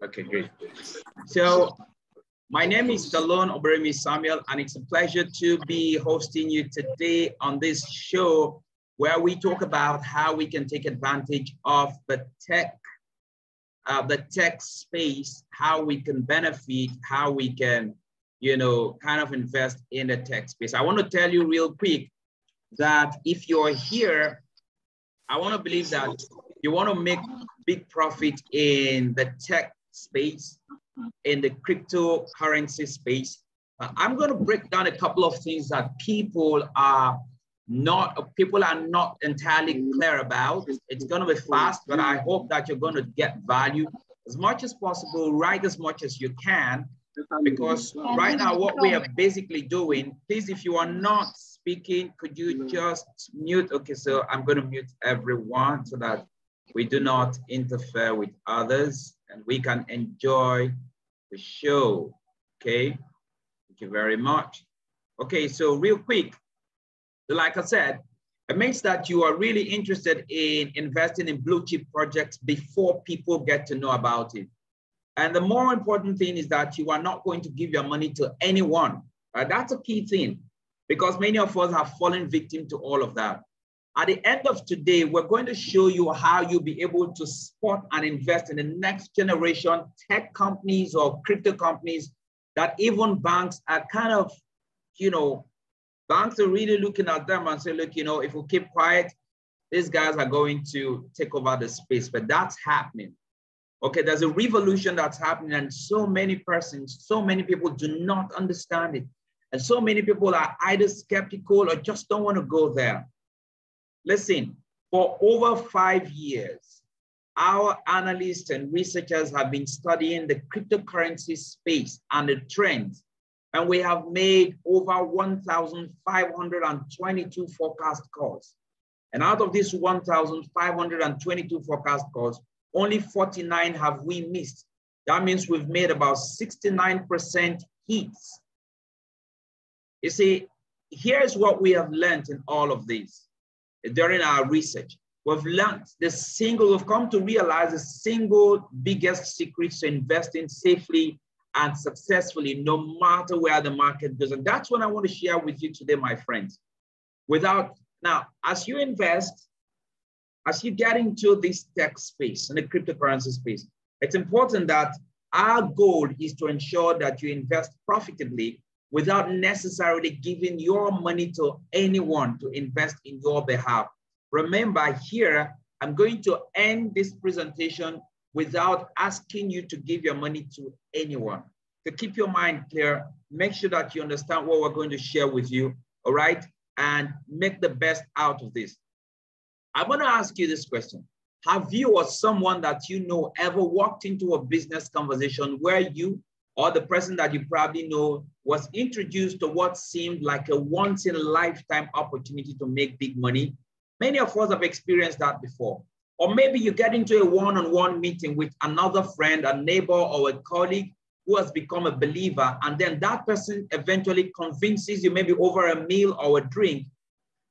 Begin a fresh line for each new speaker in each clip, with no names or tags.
Okay, great. So my name is Stallone-Obaraemi Samuel, and it's a pleasure to be hosting you today on this show where we talk about how we can take advantage of the tech space, how we can benefit, how we can, kind of invest in the tech space. I want to tell you real quick that if you're here, I want to believe that you want to make big profit in the tech space, in the cryptocurrency space. I'm going to break down a couple of things that people are not entirely clear about. It's going to be fast, but I hope that you're going to get value as much as possible, write as much as you can, because right now what we are basically doing, please, if you are not speaking, could you just mute? Okay, so I'm going to mute everyone so that we do not interfere with others and we can enjoy the show. Okay, thank you very much. Okay, so real quick, like I said, it means that you are really interested in investing in blue chip projects before people get to know about it. And the more important thing is that you are not going to give your money to anyone. That's a key thing, because many of us have fallen victim to all of that. At the end of today, we're going to show you how you'll be able to spot and invest in the next generation tech companies or crypto companies that even banks are kind of, banks are really looking at them and say, look, if we keep quiet, these guys are going to take over the space. But that's happening. Okay, there's a revolution that's happening, and so many people do not understand it. And so many people are either skeptical or just don't want to go there. Listen, for over 5 years, our analysts and researchers have been studying the cryptocurrency space and the trends, and we have made over 1,522 forecast calls. And out of these 1,522 forecast calls, only 49 have we missed. That means we've made about 69% hits. You see, here's what we have learned in all of this. During our research, we've come to realize the single biggest secret to investing safely and successfully, no matter where the market goes. And that's what I want to share with you today, my friends. Now, as you invest, as you get into this tech space and the cryptocurrency space, it's important that our goal is to ensure that you invest profitably without necessarily giving your money to anyone to invest in your behalf. Remember here, I'm going to end this presentation without asking you to give your money to anyone. To keep your mind clear, make sure that you understand what we're going to share with you, all right? And make the best out of this. I'm going to ask you this question. Have you or someone that you know ever walked into a business conversation where you or the person that you probably know was introduced to what seemed like a once-in-a-lifetime opportunity to make big money? Many of us have experienced that before. Or maybe you get into a one-on-one meeting with another friend, a neighbor, or a colleague who has become a believer, and then that person eventually convinces you, maybe over a meal or a drink.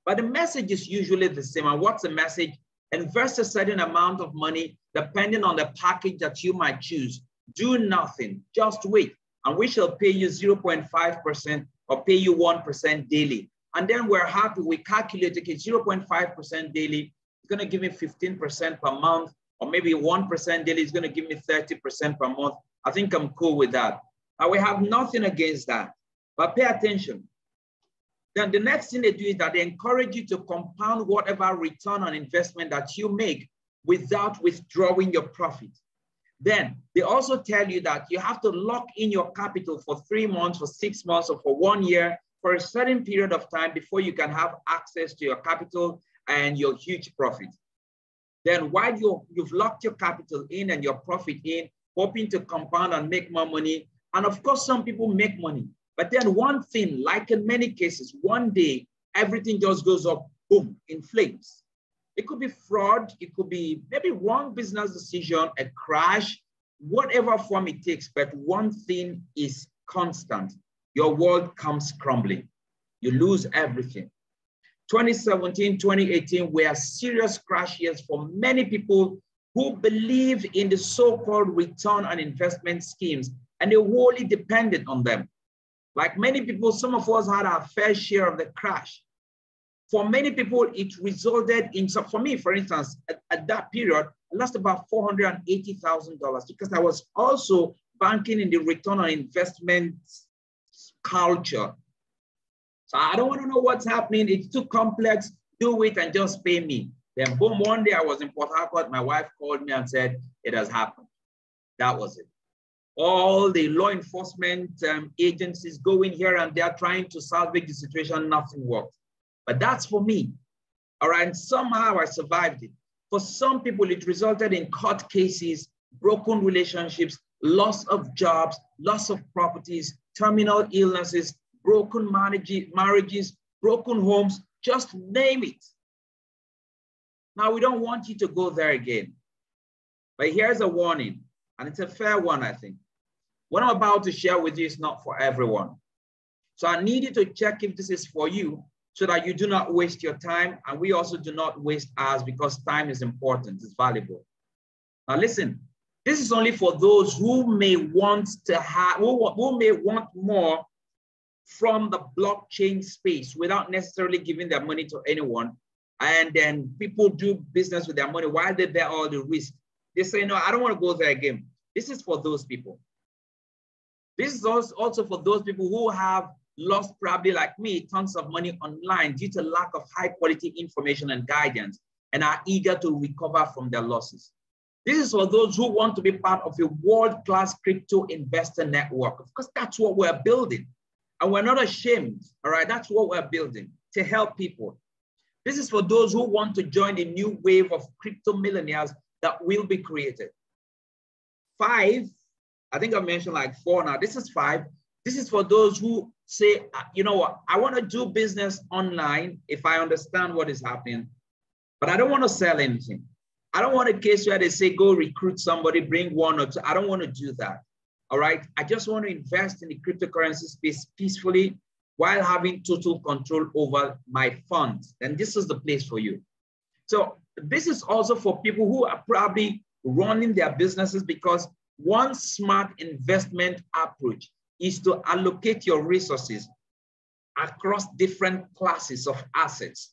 But the message is usually the same. And what's the message? Invest a certain amount of money, depending on the package that you might choose. Do nothing, just wait, and we shall pay you 0.5% or pay you 1% daily. And then we're happy, we calculate, okay, 0.5% daily is going to give me 15% per month, or maybe 1% daily is going to give me 30% per month. I think I'm cool with that. And we have nothing against that, but pay attention. Then the next thing they do is that they encourage you to compound whatever return on investment that you make without withdrawing your profit. Then they also tell you that you have to lock in your capital for 3 months, for 6 months, or for 1 year, for a certain period of time before you can have access to your capital and your huge profit. Then while you've locked your capital in and your profit in, hoping to compound and make more money, and of course, some people make money. But then one thing, like in many cases, one day, everything just goes up, boom, in flames. It could be fraud, it could be maybe wrong business decision, a crash, whatever form it takes, but one thing is constant. Your world comes crumbling. You lose everything. 2017, 2018 were serious crash years for many people who believe in the so-called return on investment schemes, and they wholly depended on them. Like many people, some of us had our fair share of the crash. For many people, it resulted in, so for me, for instance, at that period, I lost about $480,000 because I was also banking in the return on investment culture. So I don't want to know what's happening. It's too complex. Do it and just pay me. Then boom, one day I was in Port Harcourt. My wife called me and said, it has happened. That was it. All the law enforcement agencies going here and there trying to salvage the situation, nothing worked. But that's for me. All right, and somehow I survived it. For some people, it resulted in court cases, broken relationships, loss of jobs, loss of properties, terminal illnesses, broken marriages, broken homes, just name it. Now, we don't want you to go there again. But here's a warning, and it's a fair one, I think. What I'm about to share with you is not for everyone. So I need you to check if this is for you so that you do not waste your time, and we also do not waste ours, because time is important, it's valuable. Now listen, this is only for those who may want to have, who may want more from the blockchain space without necessarily giving their money to anyone. And then people do business with their money while they bear all the risk. They say, no, I don't want to go there again. This is for those people. This is also for those people who have lost, probably like me, tons of money online due to lack of high quality information and guidance, and are eager to recover from their losses. This is for those who want to be part of a world-class crypto investor network, because that's what we're building. And we're not ashamed, all right? That's what we're building, to help people. This is for those who want to join the new wave of crypto millionaires that will be created. 5, I think I mentioned like 4 now. This is 5. This is for those who say, you know what, I want to do business online if I understand what is happening, but I don't want to sell anything. I don't want a case where they say, go recruit somebody, bring 1 or 2. I don't want to do that. All right. I just want to invest in the cryptocurrency space peacefully while having total control over my funds. And this is the place for you. So this is also for people who are probably running their businesses, because one smart investment approach is to allocate your resources across different classes of assets.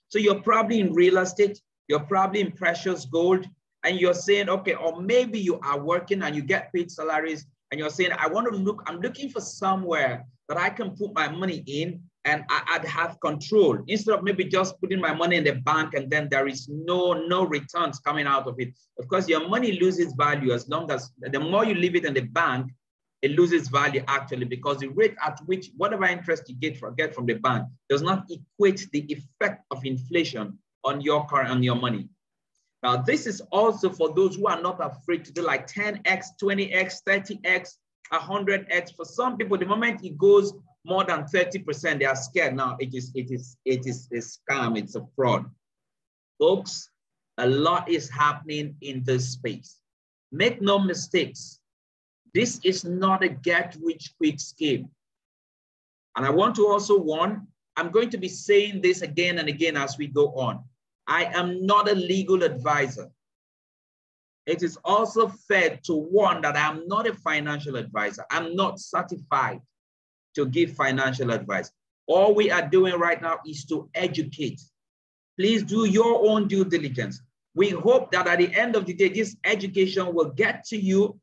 So you're probably in real estate, you're probably in precious gold, and you're saying, okay, or maybe you are working and you get paid salaries, and you're saying, I'm looking for somewhere that I can put my money in and I'd have control, instead of maybe just putting my money in the bank and then there is no returns coming out of it. Of course, your money loses value as long as, the more you leave it in the bank, it loses value actually, because the rate at which whatever interest you get from the bank does not equate the effect of inflation on your money. Now, this is also for those who are not afraid to do like 10x, 20x, 30x, 100x. For some people, the moment it goes more than 30%, they are scared. Now, it is a scam, it's a fraud. Folks, a lot is happening in this space. Make no mistakes. This is not a get-rich-quick scheme. And I want to also warn, I'm going to be saying this again and again as we go on. I am not a legal advisor. It is also fair to warn that I am not a financial advisor. I'm not certified to give financial advice. All we are doing right now is to educate. Please do your own due diligence. We hope that at the end of the day, this education will get to you.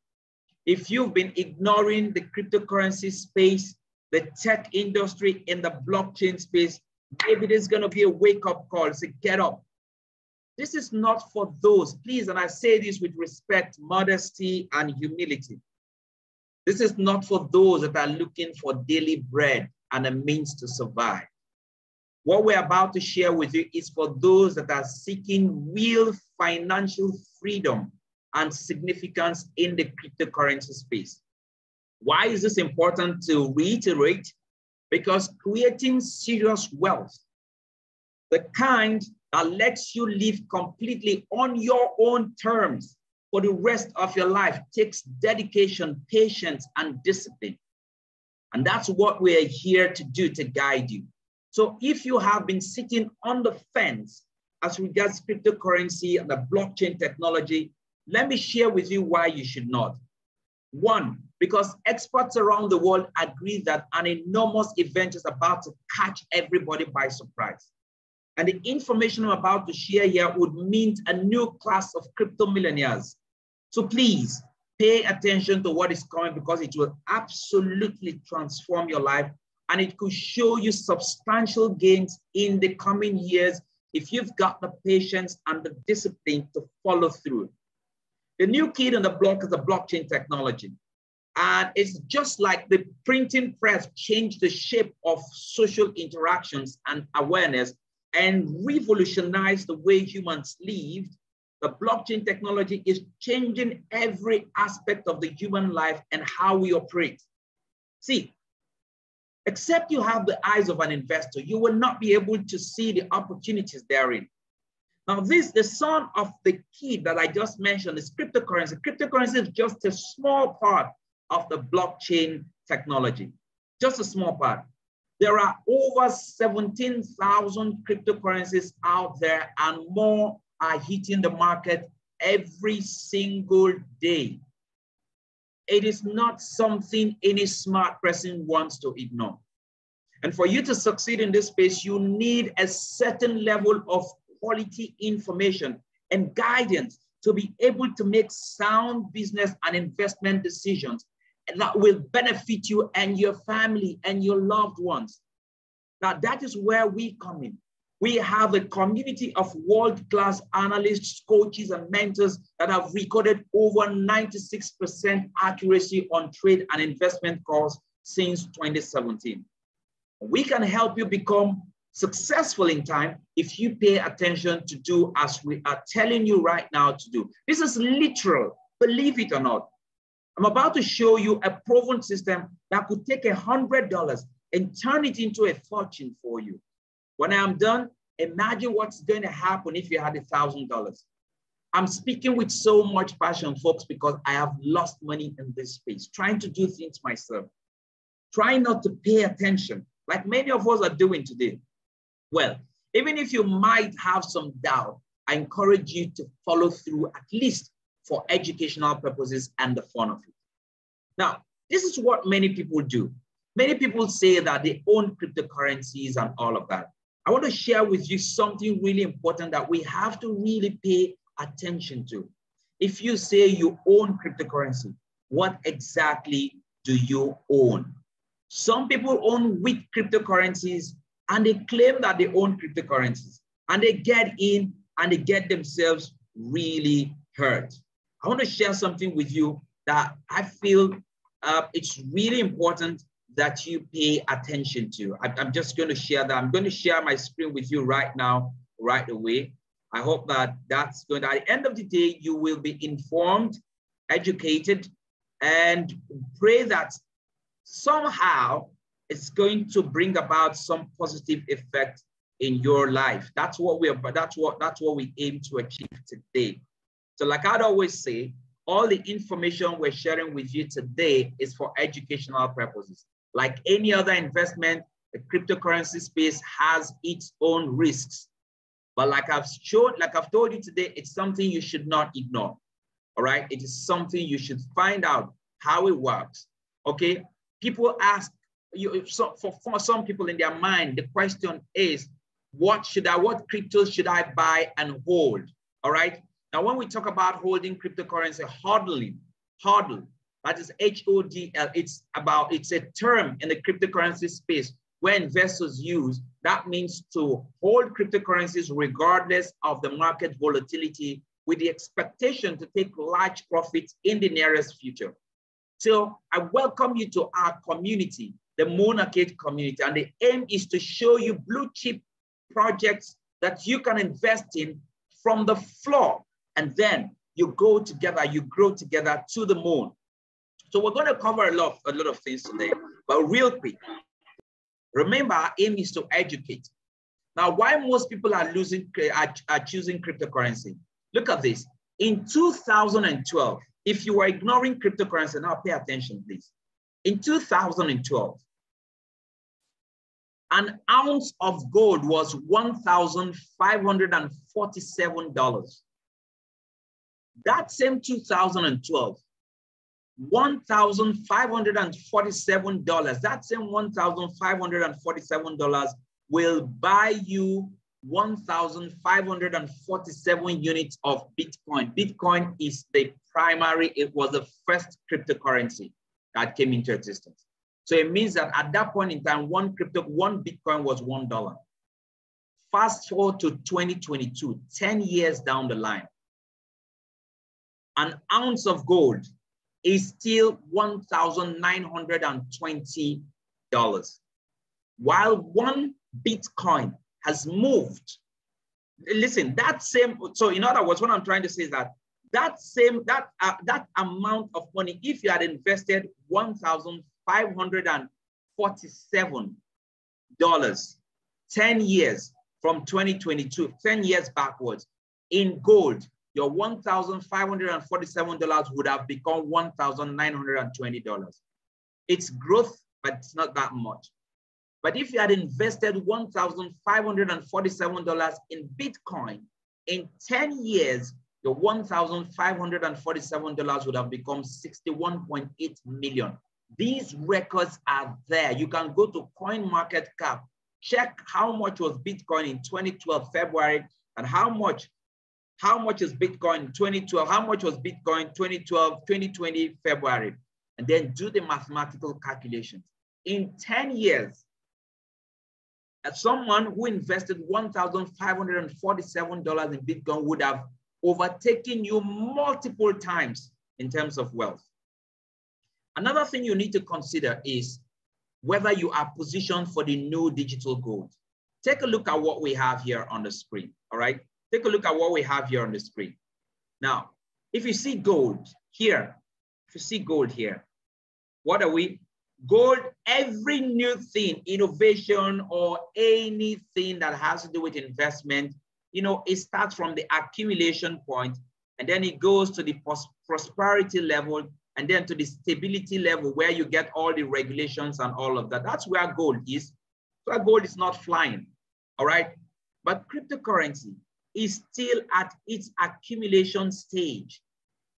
If you've been ignoring the cryptocurrency space, the tech industry, in the blockchain space, maybe there's going to be a wake-up call. Say, get up. This is not for those, please, and I say this with respect, modesty, and humility. This is not for those that are looking for daily bread and a means to survive. What we're about to share with you is for those that are seeking real financial freedom and significance in the cryptocurrency space. Why is this important to reiterate? Because creating serious wealth, the kind that lets you live completely on your own terms for the rest of your life, takes dedication, patience, and discipline. And that's what we're here to do, to guide you. So if you have been sitting on the fence as regards cryptocurrency and the blockchain technology, Let me share with you why you should not. One, because experts around the world agree that an enormous event is about to catch everybody by surprise. And the information I'm about to share here would mint a new class of crypto millionaires. So please pay attention to what is coming, because it will absolutely transform your life, and it could show you substantial gains in the coming years if you've got the patience and the discipline to follow through. The new kid on the block is the blockchain technology. And it's just like the printing press changed the shape of social interactions and awareness and revolutionized the way humans lived. The blockchain technology is changing every aspect of the human life and how we operate. See, except you have the eyes of an investor, you will not be able to see the opportunities therein. Now, the son of the kid that I just mentioned is cryptocurrency. Cryptocurrency is just a small part of the blockchain technology, just a small part. There are over 17,000 cryptocurrencies out there, and more are hitting the market every single day. It is not something any smart person wants to ignore. And for you to succeed in this space, you need a certain level of quality information and guidance to be able to make sound business and investment decisions that will benefit you and your family and your loved ones. Now, that is where we come in. We have a community of world-class analysts, coaches, and mentors that have recorded over 96% accuracy on trade and investment calls since 2017. We can help you become successful in time if you pay attention to do as we are telling you right now to do. This is literal, believe it or not. I'm about to show you a proven system that could take $100 and turn it into a fortune for you. When I am done, imagine what's going to happen if you had $1,000. I'm speaking with so much passion, folks, because I have lost money in this space, trying to do things myself, trying not to pay attention, like many of us are doing today. Well, even if you might have some doubt, I encourage you to follow through, at least for educational purposes and the fun of it. Now, this is what many people do. Many people say that they own cryptocurrencies and all of that. I want to share with you something really important that we have to really pay attention to. If you say you own cryptocurrency, what exactly do you own? Some people own weak cryptocurrencies and they claim that they own cryptocurrencies, and they get in and they get themselves really hurt. I want to share something with you that I feel it's really important that you pay attention to. I'm just going to share that. I'm going to share my screen with you right now, right away. I hope that that's going to, at the end of the day, you will be informed, educated, and pray that somehow it's going to bring about some positive effect in your life. That's what we aim to achieve today. So like I'd always say, all the information we're sharing with you today is for educational purposes. Like any other investment, the cryptocurrency space has its own risks. But like I've told you today, it's something you should not ignore. All right, it is something you should find out how it works. Okay, people ask you, for some people in their mind, the question is, what cryptos should I buy and hold? All right. Now, when we talk about holding cryptocurrency, hodl, that is HODL, it's a term in the cryptocurrency space where investors use. That means to hold cryptocurrencies regardless of the market volatility, with the expectation to take large profits in the nearest future. So I welcome you to our community, the Moon Arcade community, and the aim is to show you blue chip projects that you can invest in from the floor, and then you go together, you grow together to the moon. So we're going to cover a lot of things today, but real quick, remember our aim is to educate. Now, why most people are choosing cryptocurrency? Look at this. In 2012, if you were ignoring cryptocurrency, now pay attention, please. In 2012, an ounce of gold was $1,547. That same 2012, $1,547, that same $1,547 will buy you 1,547 units of Bitcoin. Bitcoin is the primary, it was the first cryptocurrency that came into existence. So it means that at that point in time, one Bitcoin was $1. Fast forward to 2022, 10 years down the line, an ounce of gold is still $1,920, while one Bitcoin has moved. Listen, that same, so in other words, what I'm trying to say is that that amount of money, if you had invested $1,547, 10 years from 2022, 10 years backwards, in gold, your $1,547 would have become $1,920. It's growth, but it's not that much. But if you had invested $1,547 in Bitcoin, in 10 years, your $1,547 would have become 61.8 million. These records are there. You can go to CoinMarketCap, check how much was Bitcoin in 2012 February, and how much is Bitcoin in 2012, how much was Bitcoin 2012, 2020 February, and then do the mathematical calculations. In 10 years, someone who invested $1,547 in Bitcoin would have overtaken you multiple times in terms of wealth. Another thing you need to consider is whether you are positioned for the new digital gold. Take a look at what we have here on the screen, all right? Take a look at what we have here on the screen. Now, if you see gold here, what are we? Gold, every new thing, innovation or anything that has to do with investment, you know, it starts from the accumulation point, and then it goes to the prosperity level, and then to the stability level where you get all the regulations and all of that. That's where gold is. So gold is not flying, all right? But cryptocurrency is still at its accumulation stage.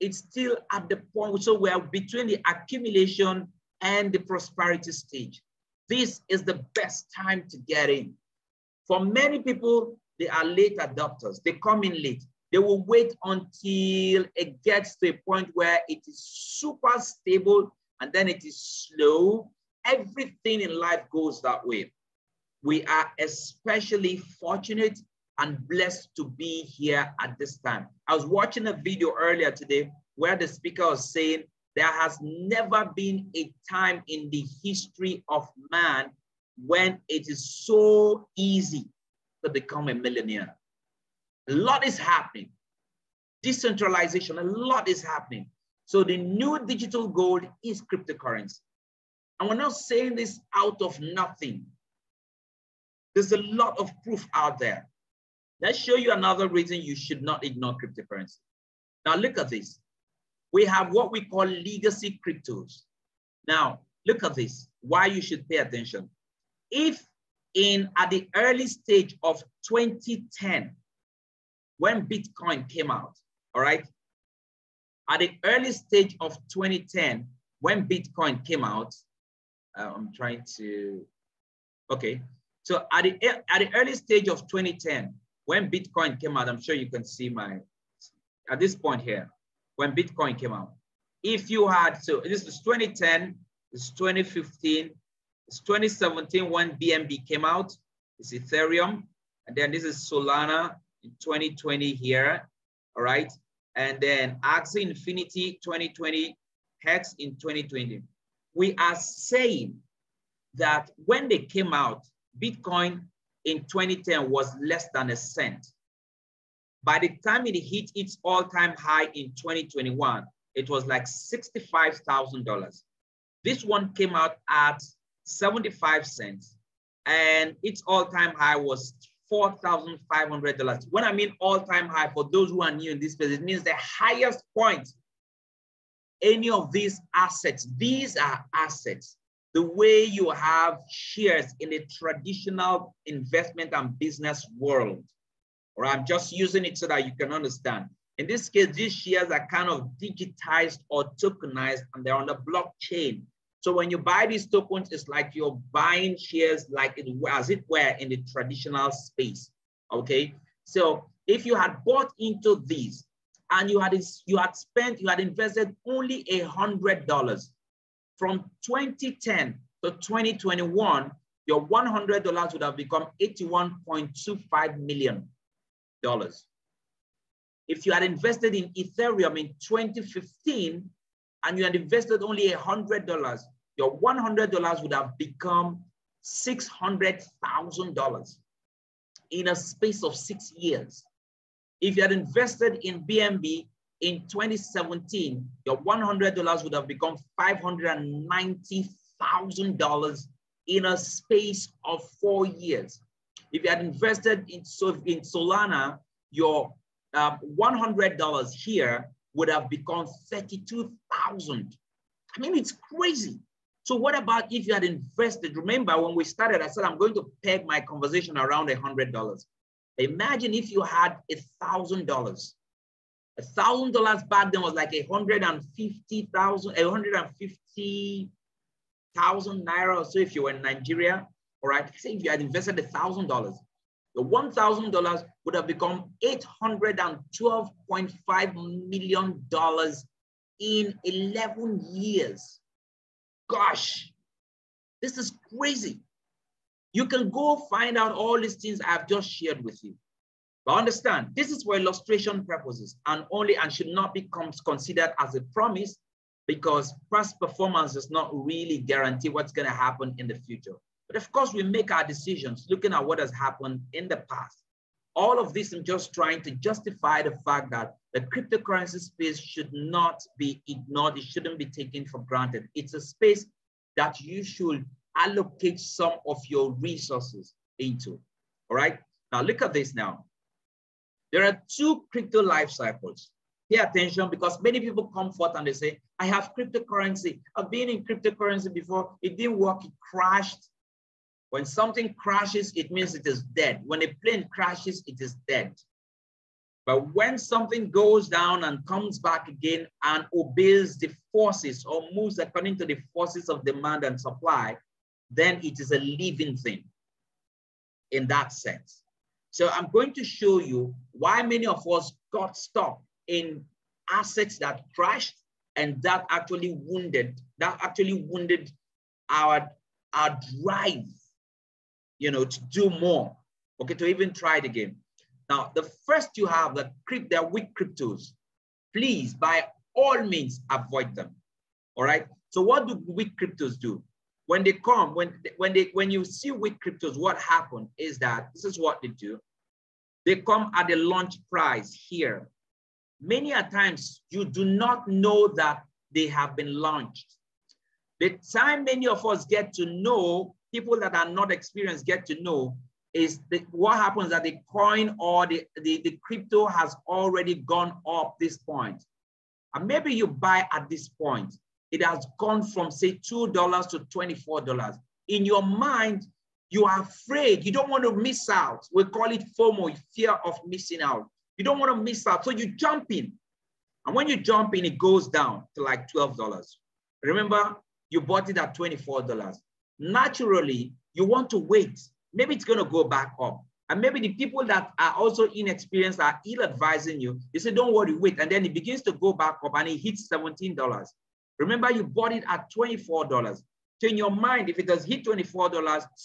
It's still at the point, so we're between the accumulation and the prosperity stage. This is the best time to get in. For many people, they are late adopters. They come in late. They will wait until it gets to a point where it is super stable and then it is slow. Everything in life goes that way. We are especially fortunate and blessed to be here at this time. I was watching a video earlier today where the speaker was saying there has never been a time in the history of man when it is so easy to become a millionaire. A lot is happening. Decentralization, a lot is happening. So the new digital gold is cryptocurrency. And we're not saying this out of nothing. There's a lot of proof out there. Let's show you another reason you should not ignore cryptocurrency. Now look at this. We have what we call legacy cryptos. Now look at this, why you should pay attention. If at the early stage of 2010, when Bitcoin came out, all right? At the early stage of 2010, when Bitcoin came out, okay. So at the early stage of 2010, when Bitcoin came out, I'm sure you can see at this point here, when Bitcoin came out, if you had, so this is 2010, this is 2015, it's 2017 when BNB came out, it's Ethereum, and then this is Solana in 2020 here, all right? And then Axie Infinity 2020, Hex in 2020. We are saying that when they came out, Bitcoin in 2010 was less than a cent. By the time it hit its all-time high in 2021, it was like $65,000. This one came out at 75 cents, and its all-time high was $4,500. When I mean all-time high, for those who are new in this space, it means the highest point any of these assets. These are assets. The way you have shares in a traditional investment and business world. Or I'm just using it so that you can understand. In this case, these shares are kind of digitized or tokenized, and they're on the blockchain. So when you buy these tokens, it's like you're buying shares like as it were in the traditional space, okay? So if you had bought into these and you had invested only $100 from 2010 to 2021, your $100 would have become $81.25 million. If you had invested in Ethereum in 2015 and you had invested only $100, your $100 would have become $600,000 in a space of 6 years. If you had invested in BNB in 2017, your $100 would have become $590,000 in a space of 4 years. If you had invested in Solana, your $100 here would have become $32,000. I mean, it's crazy. So what about if you had invested? Remember when we started, I said, I'm going to peg my conversation around $100. Imagine if you had $1,000. $1,000 back then was like 150,000 naira or so if you were in Nigeria. All right, say if you had invested $1,000, the $1,000 would have become $812.5 million in 11 years. Gosh, this is crazy. You can go find out all these things I've just shared with you. But understand, this is for illustration purposes and should not be considered as a promise, because past performance does not really guarantee what's going to happen in the future. But of course, we make our decisions looking at what has happened in the past. All of this, I'm just trying to justify the fact that the cryptocurrency space should not be ignored. It shouldn't be taken for granted. It's a space that you should allocate some of your resources into. All right. Now look at this now. There are two crypto life cycles. Pay attention, because many people come forth and they say, I have cryptocurrency. I've been in cryptocurrency before. It didn't work. It crashed. When something crashes, it means it is dead. When a plane crashes, it is dead. But when something goes down and comes back again and obeys the forces or moves according to the forces of demand and supply, then it is a living thing in that sense. So I'm going to show you why many of us got stuck in assets that crashed, and that actually wounded our drive, you know, to do more, okay, to even try it again. Now, the first you have that they're weak cryptos. Please, by all means, avoid them. All right. So what do weak cryptos do? When they come, when you see weak cryptos, what happened is that this is what they do. They come at the launch price here. Many a times you do not know that they have been launched. The time many of us get to know, people that are not experienced get to know, is what happens that the coin or the crypto has already gone up this point. And maybe you buy at this point. It has gone from, say, $2 to $24. In your mind, you are afraid. You don't want to miss out. We call it FOMO, fear of missing out. You don't want to miss out. So you jump in. And when you jump in, it goes down to like $12. Remember, you bought it at $24. Naturally, you want to wait. Maybe it's going to go back up. And maybe the people that are also inexperienced are ill-advising you. They say, don't worry, wait. And then it begins to go back up and it hits $17. Remember, you bought it at $24. So in your mind, if it does hit $24,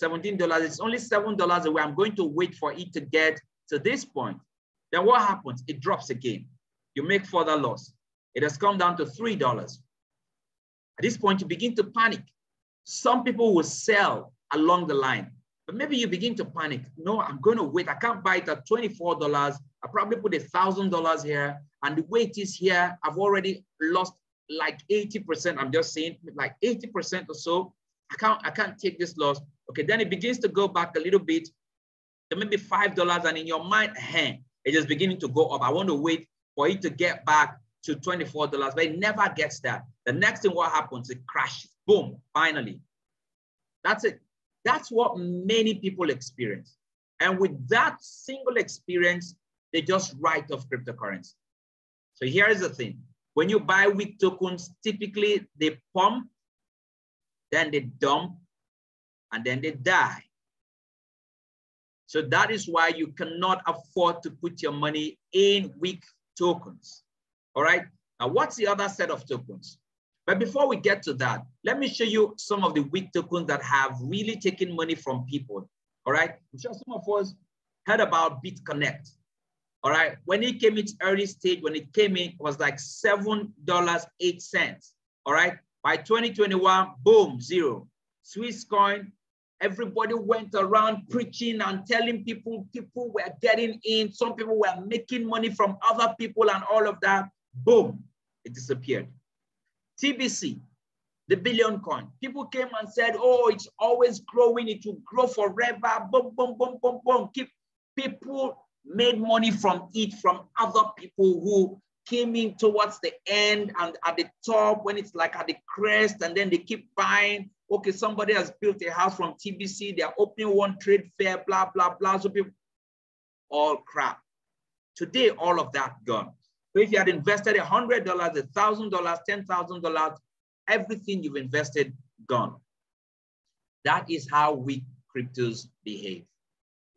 $17, it's only $7 away. I'm going to wait for it to get to this point. Then what happens? It drops again. You make further loss. It has come down to $3. At this point, you begin to panic. Some people will sell along the line, but maybe you begin to panic. No, I'm going to wait. I can't buy it at $24. I probably put $1,000 here, and the way it is here, I've already lost like 80%. I'm just saying like 80% or so. I can't take this loss. Okay, then it begins to go back a little bit to maybe $5, and in your mind, it is beginning to go up. I want to wait for it to get back to $24, but it never gets that. The next thing, what happens? It crashes. Boom, finally. That's it. That's what many people experience. And with that single experience, they just write off cryptocurrency. So here is the thing. When you buy weak tokens, typically they pump, then they dump, and then they die. So that is why you cannot afford to put your money in weak tokens. All right. Now, what's the other set of tokens? But before we get to that, let me show you some of the weak tokens that have really taken money from people. All right. I'm sure some of us heard about BitConnect. All right. When it came its early stage, when it came in, it was like $7.08. All right. By 2021, boom, zero. Swiss coin. Everybody went around preaching and telling people were getting in. Some people were making money from other people and all of that. Boom, it disappeared. TBC, the billion coin. People came and said, oh, it's always growing. It will grow forever. Boom, boom, boom, boom, boom. People made money from it from other people who came in towards the end and at the top when it's like at the crest, and then they keep buying. Okay, somebody has built a house from TBC, they're opening one trade fair, blah, blah, blah. So people, all crap. Today, all of that gone. So if you had invested $100, $1,000, $10,000, everything you've invested, gone. That is how weak cryptos behave.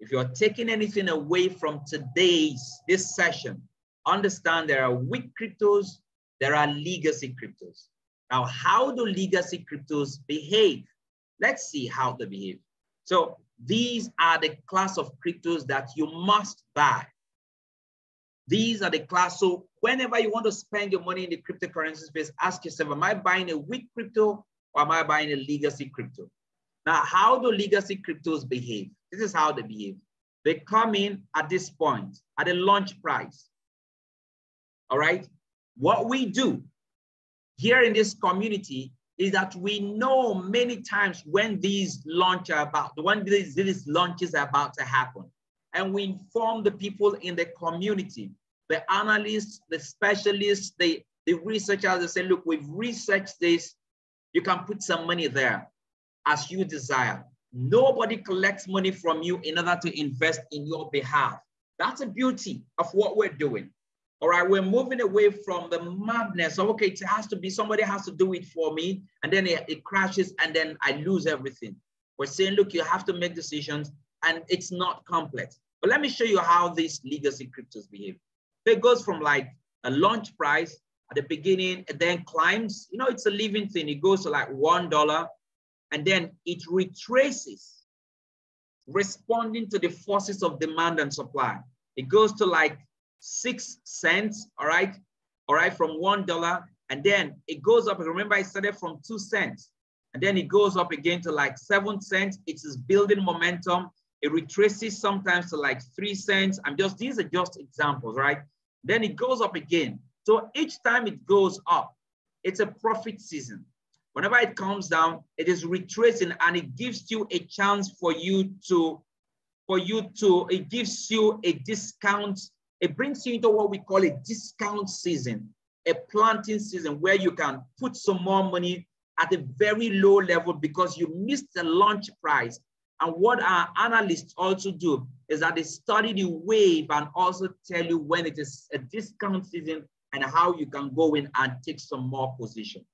If you're taking anything away from this session, understand there are weak cryptos, there are legacy cryptos. Now, how do legacy cryptos behave? Let's see how they behave. So these are the class of cryptos that you must buy. These are the class. So whenever you want to spend your money in the cryptocurrency space, ask yourself, am I buying a weak crypto or am I buying a legacy crypto? Now, how do legacy cryptos behave? This is how they behave. They come in at this point, at a launch price. All right. What we do here in this community is that we know many times when these launches are about to happen. And we inform the people in the community, the analysts, the specialists, the researchers. They say, look, we've researched this. You can put some money there as you desire. Nobody collects money from you in order to invest in your behalf. That's the beauty of what we're doing. All right, we're moving away from the madness of, okay, it has to be, somebody has to do it for me, and then it crashes, and then I lose everything. We're saying, look, you have to make decisions, and it's not complex. But let me show you how these legacy cryptos behave. It goes from like a launch price at the beginning, and then climbs. You know, it's a living thing. It goes to like $1, and then it retraces, responding to the forces of demand and supply. It goes to like 6 cents, all right, from $1, and then it goes up. Remember, I started from 2 cents, and then it goes up again to like 7 cents. It is building momentum. It retraces sometimes to like 3 cents. These are just examples, right? Then it goes up again. So each time it goes up, it's a profit season. Whenever it comes down, it is retracing, and it gives you a chance it gives you a discount. It brings you into what we call a discount season, a planting season where you can put some more money at a very low level because you missed the launch price. And what our analysts also do is that they study the wave and also tell you when it is a discount season and how you can go in and take some more position.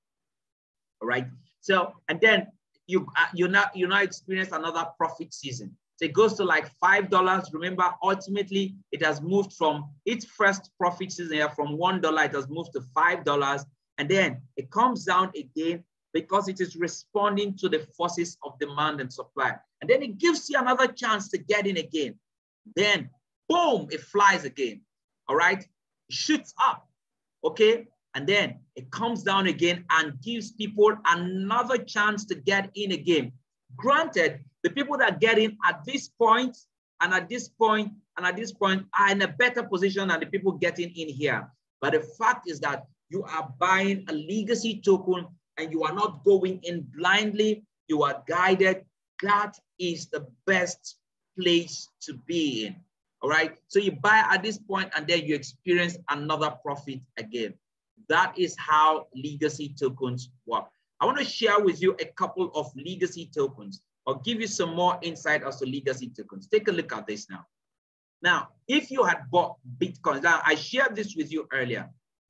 All right. So, and then you now experience another profit season. So it goes to like $5. Remember, ultimately, it has moved from its first profit season here from $1, it has moved to $5. And then it comes down again because it is responding to the forces of demand and supply. And then it gives you another chance to get in again. Then, boom, it flies again. All right? It shoots up. Okay? And then it comes down again and gives people another chance to get in again. Granted, the people that get in at this point and at this point and at this point are in a better position than the people getting in here. But the fact is that you are buying a legacy token and you are not going in blindly. You are guided. That is the best place to be in. All right. So you buy at this point and then you experience another profit again. That is how legacy tokens work. I want to share with you a couple of legacy tokens. I'll give you some more insight as to legacy tokens. Take a look at this now. Now, if you had bought Bitcoin, now I shared this with you earlier.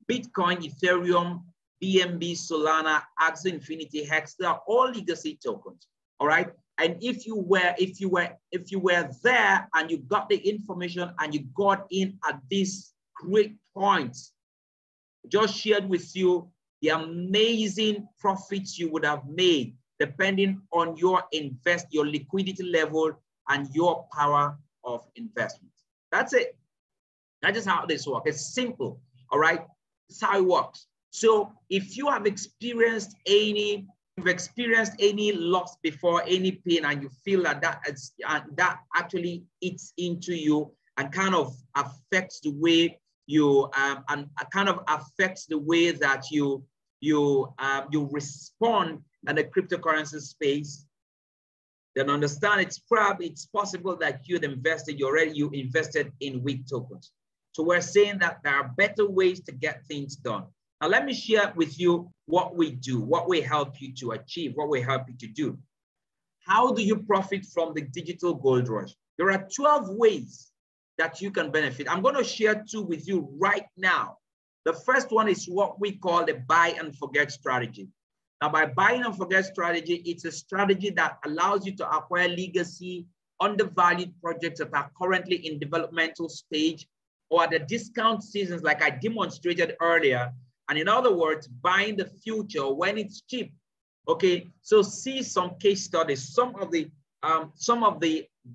Bitcoin, Ethereum, BNB, Solana, Axie Infinity, Hex, they are all legacy tokens. All right. And if you were there and you got the information and you got in at this great point, just shared with you the amazing profits you would have made depending on your liquidity level and your power of investment. That's it. That is how this works. It's simple. All right. That's how it works. So if you have experienced any loss before, any pain, and you feel that that actually eats into you and kind of affects the way you that you respond in the cryptocurrency space, then understand it's possible that you invested in weak tokens. So we're saying that there are better ways to get things done. Now, let me share with you what we do, what we help you to achieve, what we help you to do. How do you profit from the digital gold rush? There are 12 ways that you can benefit. I'm going to share 2 with you right now. The first one is what we call the buy and forget strategy. Now, by buying and forget strategy, it's a strategy that allows you to acquire legacy, undervalued projects that are currently in developmental stage or at the discount seasons like I demonstrated earlier. And in other words, buying the future when it's cheap. Okay, so see some case studies, some of the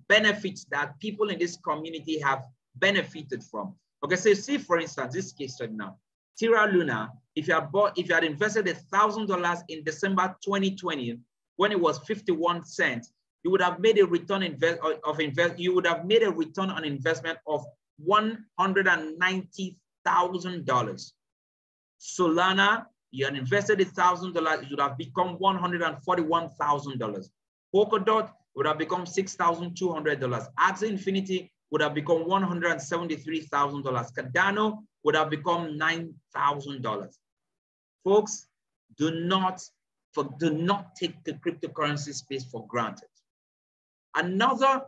benefits that people in this community have benefited from. Okay, so see, for instance, this case study now. Terra Luna, if you had invested $1,000 in December 2020, when it was 51 cents, you would have made a return on investment of $190,000. Solana, you had invested $1,000, it would have become $141,000. Polkadot would have become $6,200. Axie Infinity would have become $173,000. Cardano would have become $9,000. Folks, do not take the cryptocurrency space for granted. Another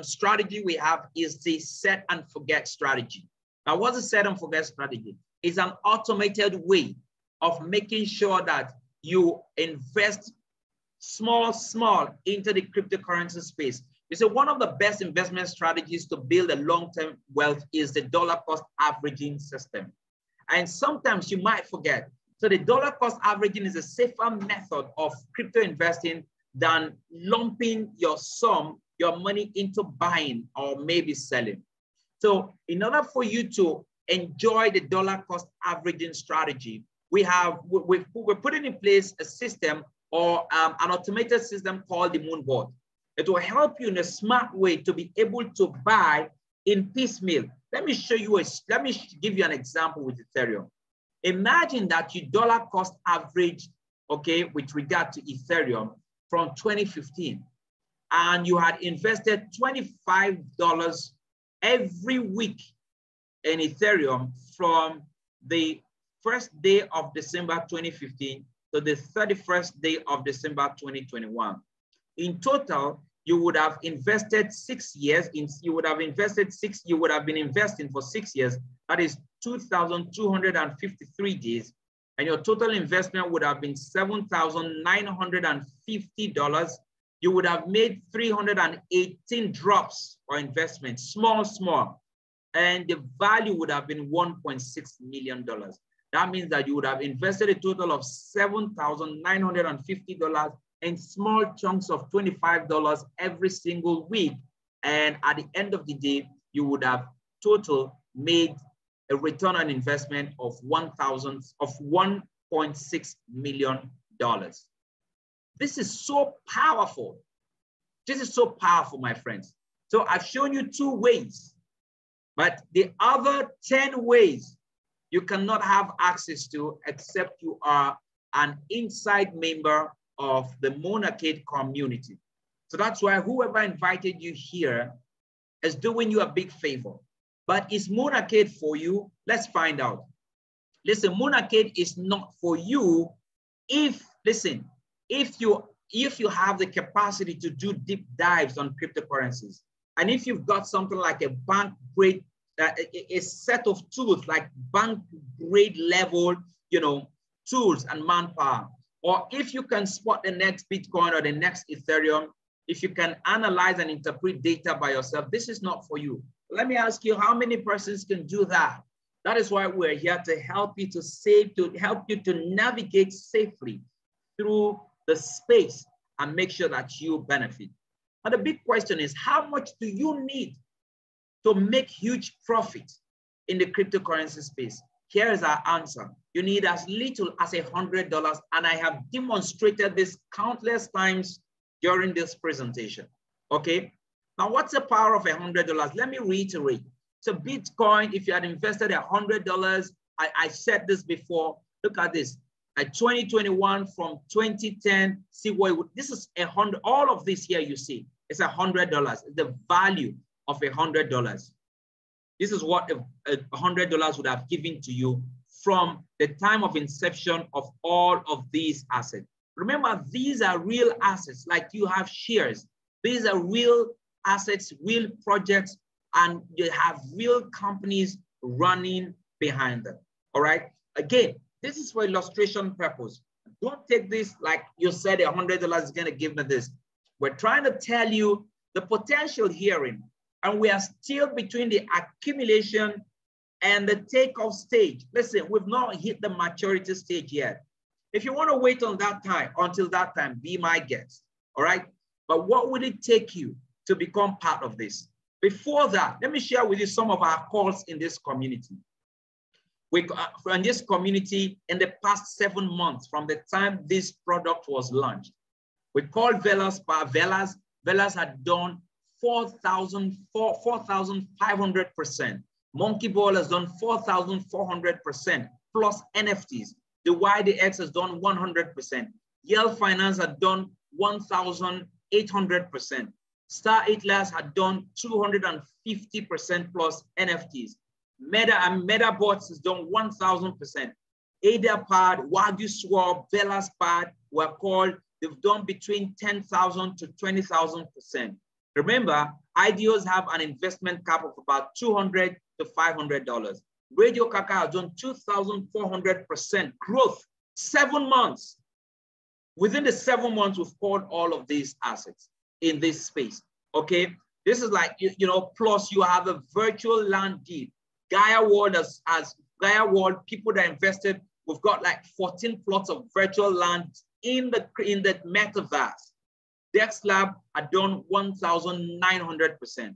strategy we have is the set and forget strategy. Now, what's a set and forget strategy? It's an automated way of making sure that you invest small into the cryptocurrency space. You see, one of the best investment strategies to build a long-term wealth is the dollar cost averaging system. And sometimes you might forget. So the dollar cost averaging is a safer method of crypto investing than lumping your money into buying or maybe selling. So in order for you to enjoy the dollar cost averaging strategy, we're putting in place a system or an automated system called the Moonboard. It will help you in a smart way to be able to buy in piecemeal. Let me give you an example with Ethereum. Imagine that you dollar cost average, okay, with regard to Ethereum from 2015, and you had invested $25 every week in Ethereum from the first day of December 2015 to the 31st day of December 2021. In total, you would have invested 6 years. You would have been investing for 6 years. That is 2,253 days. And your total investment would have been $7,950. You would have made 318 drops for investment, small. And the value would have been $1.6 million. That means that you would have invested a total of $7,950 in small chunks of $25 every single week. And at the end of the day, you would have total made a return on investment of $1.6 million. This is so powerful. This is so powerful, my friends. So I've shown you 2 ways, but the other 10 ways you cannot have access to except you are an inside member of the Moonarcade community. So that's why whoever invited you here is doing you a big favor. But is Moonarcade for you? Let's find out. Listen, Moonarcade is not for you if you have the capacity to do deep dives on cryptocurrencies. And if you've got something like a bank grade a set of tools like bank grade level, tools and manpower. Or if you can spot the next Bitcoin or the next Ethereum, if you can analyze and interpret data by yourself, this is not for you. Let me ask you, how many persons can do that? That is why we're here to help you to help you to navigate safely through the space and make sure that you benefit. And the big question is, how much do you need to make huge profit in the cryptocurrency space? Here is our answer. You need as little as $100, and I have demonstrated this countless times during this presentation, okay? Now, what's the power of $100? Let me reiterate. So Bitcoin, if you had invested $100, I said this before, look at this. At 2021 from 2010, see what this is 100, all of this here you see, it's $100, the value of $100. This is what $100 would have given to you from the time of inception of all of these assets. Remember, these are real assets, like you have shares. These are real assets, real projects, and you have real companies running behind them, all right? Again, this is for illustration purpose. Don't take this like you said $100 is gonna give me this. We're trying to tell you the potential herein, and we are still between the accumulation and the takeoff stage. Listen, we've not hit the maturity stage yet. If you want to wait on that time, until that time, be my guest, all right? But what would it take you to become part of this? Before that, let me share with you some of our calls in this community. In this community, in the past 7 months, from the time this product was launched, we called Velas. Velas had done 4,500%. Monkey Ball has done 4,400% plus NFTs. The YDX has done 100%. Yale Finance had done 1,800%. Star Atlas had done 250% plus NFTs. MetaBots has done 1,000%. AdaPad, Wagyu Swap, Velas Pad were called. They've done between 10,000 to 20,000%. Remember, IDOs have an investment cap of about $200 to $500. Radio Kaka has done 2,400% growth, 7 months. Within the 7 months, we've called all of these assets in this space, okay? This is like, plus you have a virtual land deed. Gaia World has Gaia World, people that invested, we've got like 14 plots of virtual land in the metaverse. DexLab had done 1,900%.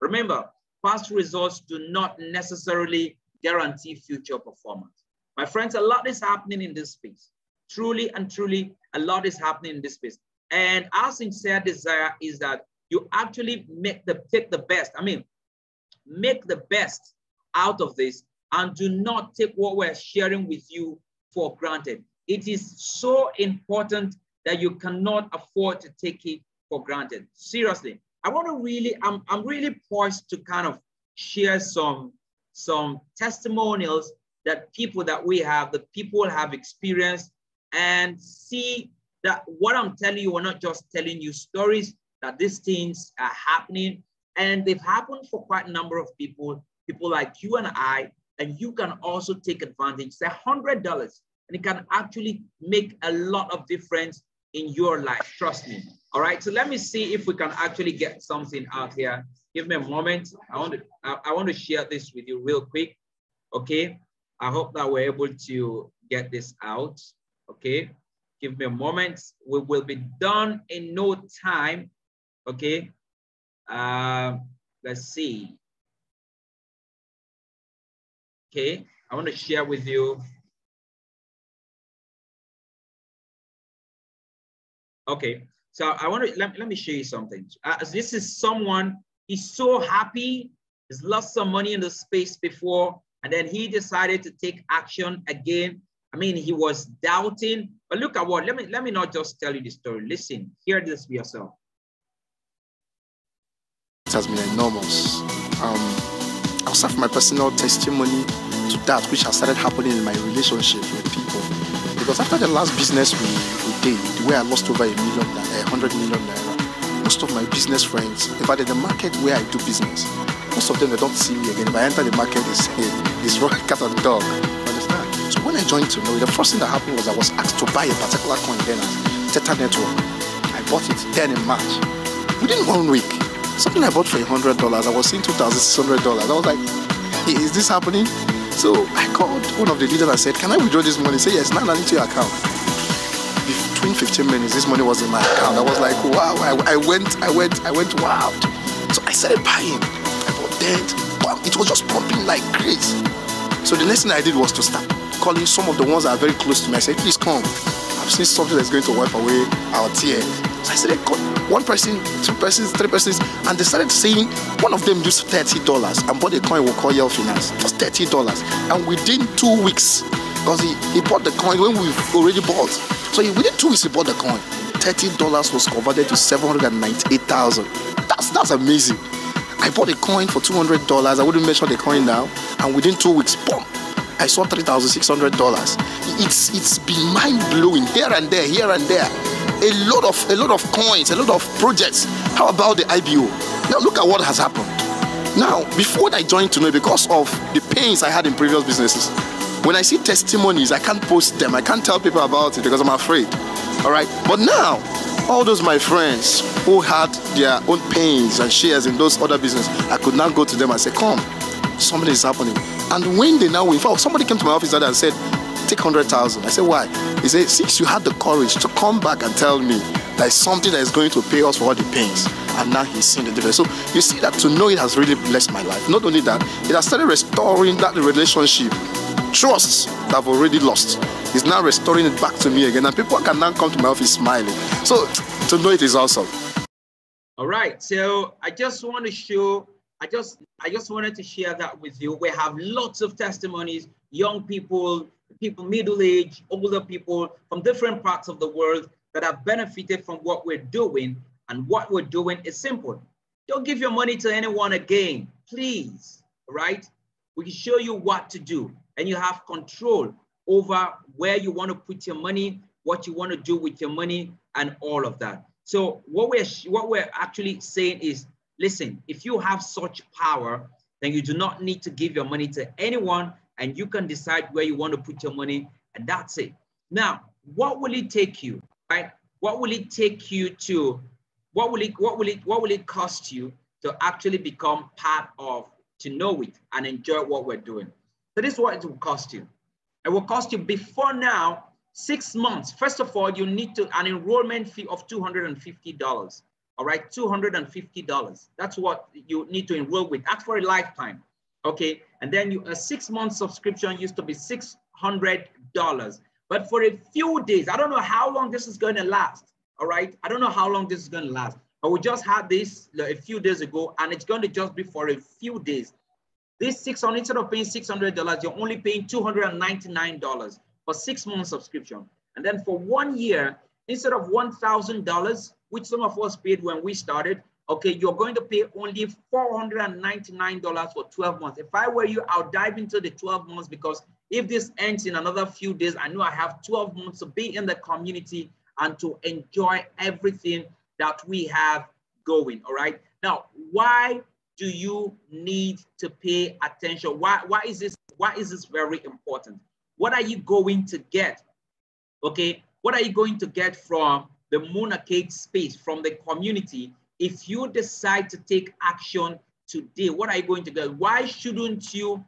Remember, past results do not necessarily guarantee future performance. My friends, a lot is happening in this space. Truly and truly, a lot is happening in this space. And our sincere desire is that you actually make the best out of this and do not take what we're sharing with you for granted. It is so important that you cannot afford to take it for granted. Seriously, I'm really poised to kind of share some testimonials that people that we have, that people have experienced, and see that what I'm telling you, we're not just telling you stories, that these things are happening, and they've happened for quite a number of people like you and I, and you can also take advantage. It's $100, and it can actually make a lot of difference in your life, trust me. All right, so let me see if we can actually get something out here. Give me a moment. I want to share this with you real quick, okay? I hope that we're able to get this out, okay? Give me a moment. We will be done in no time, okay? Let's see. Okay, I want to share with you. Okay, so I want to, let me show you something. This is someone, he's so happy, he's lost some money in the space before, and then he decided to take action again. I mean, he was doubting, but look at what, let me not just tell you the story. Listen, hear this for yourself.
It has been enormous. I'll serve my personal testimony to that which has started happening in my relationship with people. Because after the last business we did, where I lost over $100 million, most of my business friends, in fact, in the market where I do business, most of them, they don't see me again. If I enter the market, it's rock, cat and dog. Understand? So when I joined to know, the first thing that happened was I was asked to buy a particular coin then as Theta Network. I bought it then in March. Within 1 week, something I bought for $100, I was seeing $2,600. I was like, hey, is this happening? So I called one of the leaders and said, can I withdraw this money? He said, yes, now I need to your account. Between 15 minutes, this money was in my account. I was like, wow, I went wild. So I started buying. I bought debt. It was just pumping like crazy. So the next thing I did was to start calling some of the ones that are very close to me. I said, please come. I've seen something that's going to wipe away our tears. So I started calling one person, two persons, three persons, and they started saying one of them used $30 and bought a coin we call Yale Finance. Just $30. And within 2 weeks, because he bought the coin when we've already bought. So within 2 weeks he bought the coin. $30 was converted to 798,000. That's amazing. I bought a coin for $200. I wouldn't mention the coin now. And within 2 weeks, boom, I saw $3,600. It's been mind blowing here and there. A lot of coins, a lot of projects. How about the IBO? Now look at what has happened. Now, before I joined to know, because of the pains I had in previous businesses, when I see testimonies, I can't post them. I can't tell people about it because I'm afraid. All right. But now, all those my friends who had their own pains and shares in those other businesses, I could now go to them and say, come, something is happening. And when they now, in fact, somebody came to my office and said, take 100,000. I said, why? He said, since you had the courage to come back and tell me there's something that is going to pay us for all the pains, and now he's seen the difference. So you see that to know it has really blessed my life. Not only that, it has started restoring that relationship. Trust that I've already lost is now restoring it back to me again, and people can now come to my office smiling. So to know it is awesome.
All right, so I just want to show, I just wanted to share that with you. We have lots of testimonies, young people, middle-aged, older people from different parts of the world that have benefited from what we're doing. And what we're doing is simple. Don't give your money to anyone again, please, all right? We can show you what to do, and you have control over where you want to put your money, what you want to do with your money, and all of that. So what we're actually saying is, listen, if you have such power, then you do not need to give your money to anyone, and you can decide where you want to put your money, and that's it. Now, what will it take you, right? What will it take you to, what will it cost you to actually become part of, to know it and enjoy what we're doing? So this is what it will cost you. It will cost you before now 6 months. First of all, you need to an enrollment fee of $250. All right, $250. That's what you need to enroll with. That's for a lifetime. Okay, and then a 6 month subscription used to be $600. But for a few days, I don't know how long this is going to last. All right, I don't know how long this is going to last. But we just had this a few days ago, and it's going to just be for a few days. This $600, instead of paying $600, you're only paying $299 for 6 months subscription. And then for 1 year, instead of $1,000, which some of us paid when we started, okay, you're going to pay only $499 for 12 months. If I were you, I'll dive into the 12 months, because if this ends in another few days, I know I have 12 months to be in the community and to enjoy everything that we have going, all right? Now, why do you need to pay attention? Why is this very important? What are you going to get? Okay, what are you going to get from the Moon Arcade space, from the community, if you decide to take action today? What are you going to get? Why shouldn't you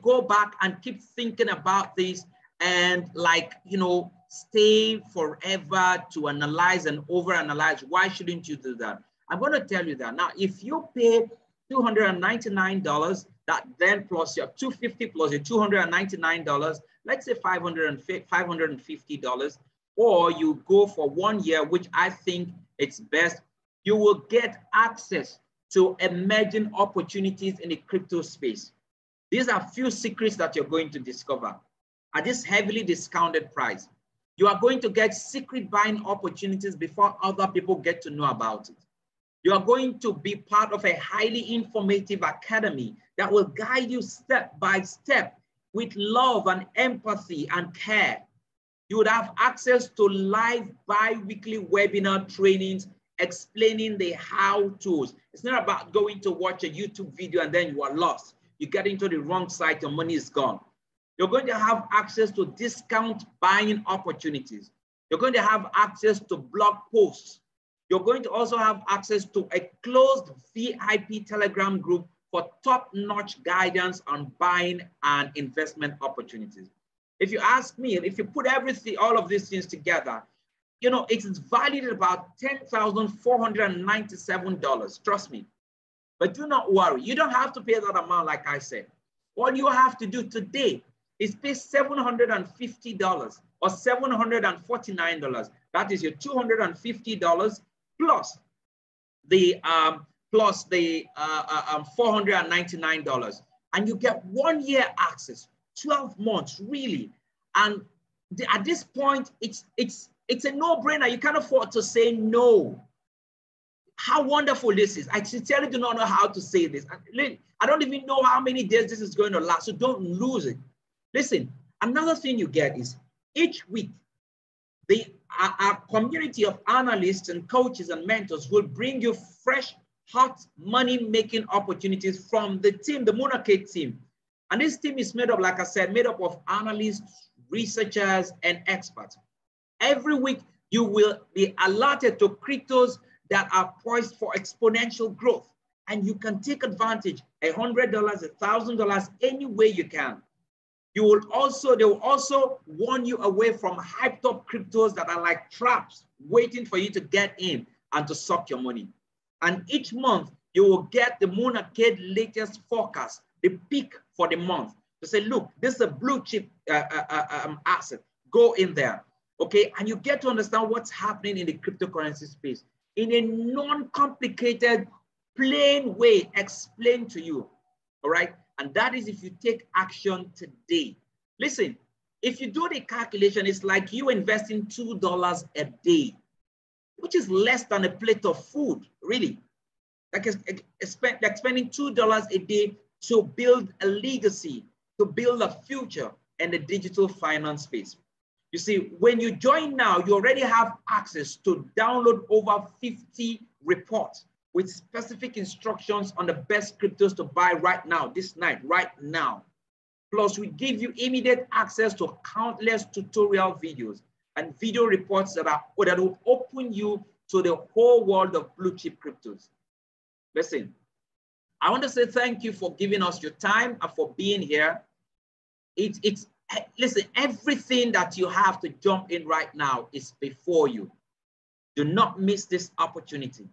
go back and keep thinking about this and, like, you know, stay forever to analyze and overanalyze? Why shouldn't you do that? I'm going to tell you that. Now, if you pay $299, that then plus your $250 plus your $299, let's say $550, or you go for 1 year, which I think it's best, you will get access to emerging opportunities in the crypto space. These are few secrets that you're going to discover at this heavily discounted price. You are going to get secret buying opportunities before other people get to know about it. You are going to be part of a highly informative academy that will guide you step by step with love and empathy and care. You would have access to live bi-weekly webinar trainings explaining the how-tos. It's not about going to watch a YouTube video and then you are lost. You get into the wrong site, your money is gone. You're going to have access to discount buying opportunities. You're going to have access to blog posts. You're going to also have access to a closed VIP Telegram group for top-notch guidance on buying and investment opportunities. If you ask me, if you put everything, all of these things together, you know, it's valued at about $10,497, trust me. But do not worry, you don't have to pay that amount like I said. All you have to do today is pay $750 or $749. That is your $250 plus the $499, and you get 1 year access, 12 months really. And at this point, it's a no-brainer. You can't afford to say no. How wonderful this is. I sincerely do not know how to say this. I don't even know how many days this is going to last, so don't lose it. Listen, another thing you get is each week, our community of analysts and coaches and mentors will bring you fresh, hot money-making opportunities from the team, the Moonarcade team. And this team is made up, like I said, made up of analysts, researchers, and experts. Every week, you will be allotted to cryptos that are poised for exponential growth. And you can take advantage, $100, $1,000, any way you can. They will also warn you away from hyped up cryptos that are like traps waiting for you to get in and to suck your money. And each month, you will get the Moonarcade latest forecast, the peak for the month, to say, look, this is a blue chip asset. Go in there, okay? And you get to understand what's happening in the cryptocurrency space in a non-complicated, plain way explained to you, all right? And that is if you take action today. Listen, if you do the calculation, it's like you investing $2 a day, which is less than a plate of food, really. Like spending $2 a day to build a legacy, to build a future in the digital finance space. You see, when you join now, you already have access to download over 50 reports with specific instructions on the best cryptos to buy right now, this night, right now. Plus, we give you immediate access to countless tutorial videos and video reports that will open you to the whole world of blue chip cryptos. Listen, I want to say thank you for giving us your time and for being here. Listen, everything that you have to jump in right now is before you. Do not miss this opportunity.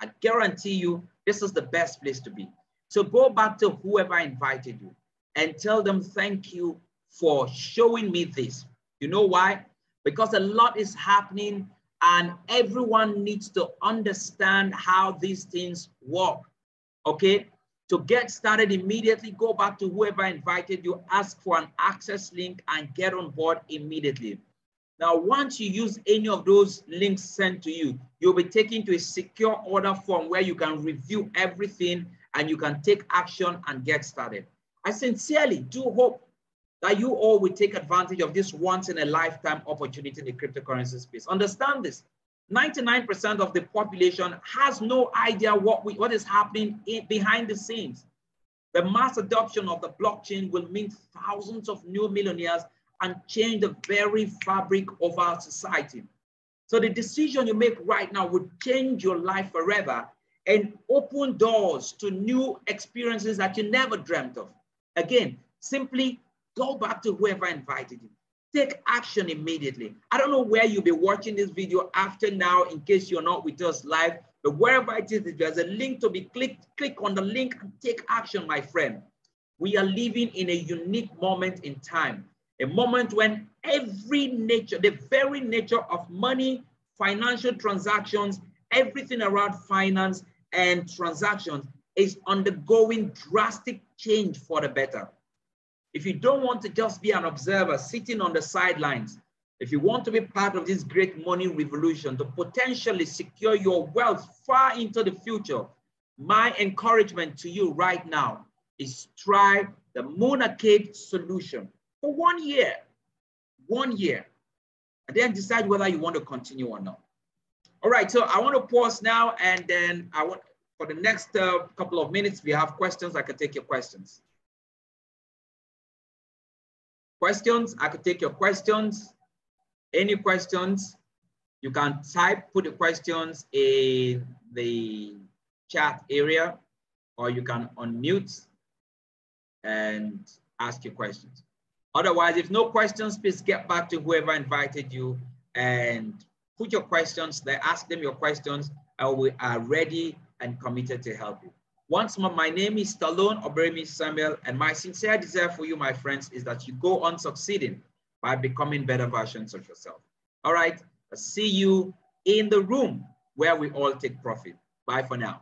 I guarantee you, this is the best place to be. So go back to whoever invited you and tell them thank you for showing me this. You know why? Because a lot is happening and everyone needs to understand how these things work, okay? To get started immediately, go back to whoever invited you, ask for an access link and get on board immediately. Now, once you use any of those links sent to you, you'll be taken to a secure order form where you can review everything and you can take action and get started. I sincerely do hope that you all will take advantage of this once-in-a-lifetime opportunity in the cryptocurrency space. Understand this, 99% of the population has no idea what is happening behind the scenes. The mass adoption of the blockchain will mean thousands of new millionaires and change the very fabric of our society. So the decision you make right now would change your life forever and open doors to new experiences that you never dreamt of. Again, simply go back to whoever invited you. Take action immediately. I don't know where you'll be watching this video after now in case you're not with us live, but wherever it is, there's a link to be clicked. Click on the link and take action, my friend. We are living in a unique moment in time, a moment when the very nature of money, financial transactions, everything around finance and transactions is undergoing drastic change for the better. If you don't want to just be an observer sitting on the sidelines, if you want to be part of this great money revolution to potentially secure your wealth far into the future, my encouragement to you right now is try the Moonarcade solution for 1 year, and then decide whether you want to continue or not. All right, so I want to pause now, and then I want, for the next couple of minutes, if you have questions, I can take your questions. Questions, I could take your questions. Any questions, you can type, put the questions in the chat area, or you can unmute and ask your questions. Otherwise, if no questions, please get back to whoever invited you and put your questions there, ask them your questions, and we are ready and committed to help you. Once more, my name is Stallone-Obaraemi Samuel, and my sincere desire for you, my friends, is that you go on succeeding by becoming better versions of yourself. All right, I'll see you in the room where we all take profit. Bye for now.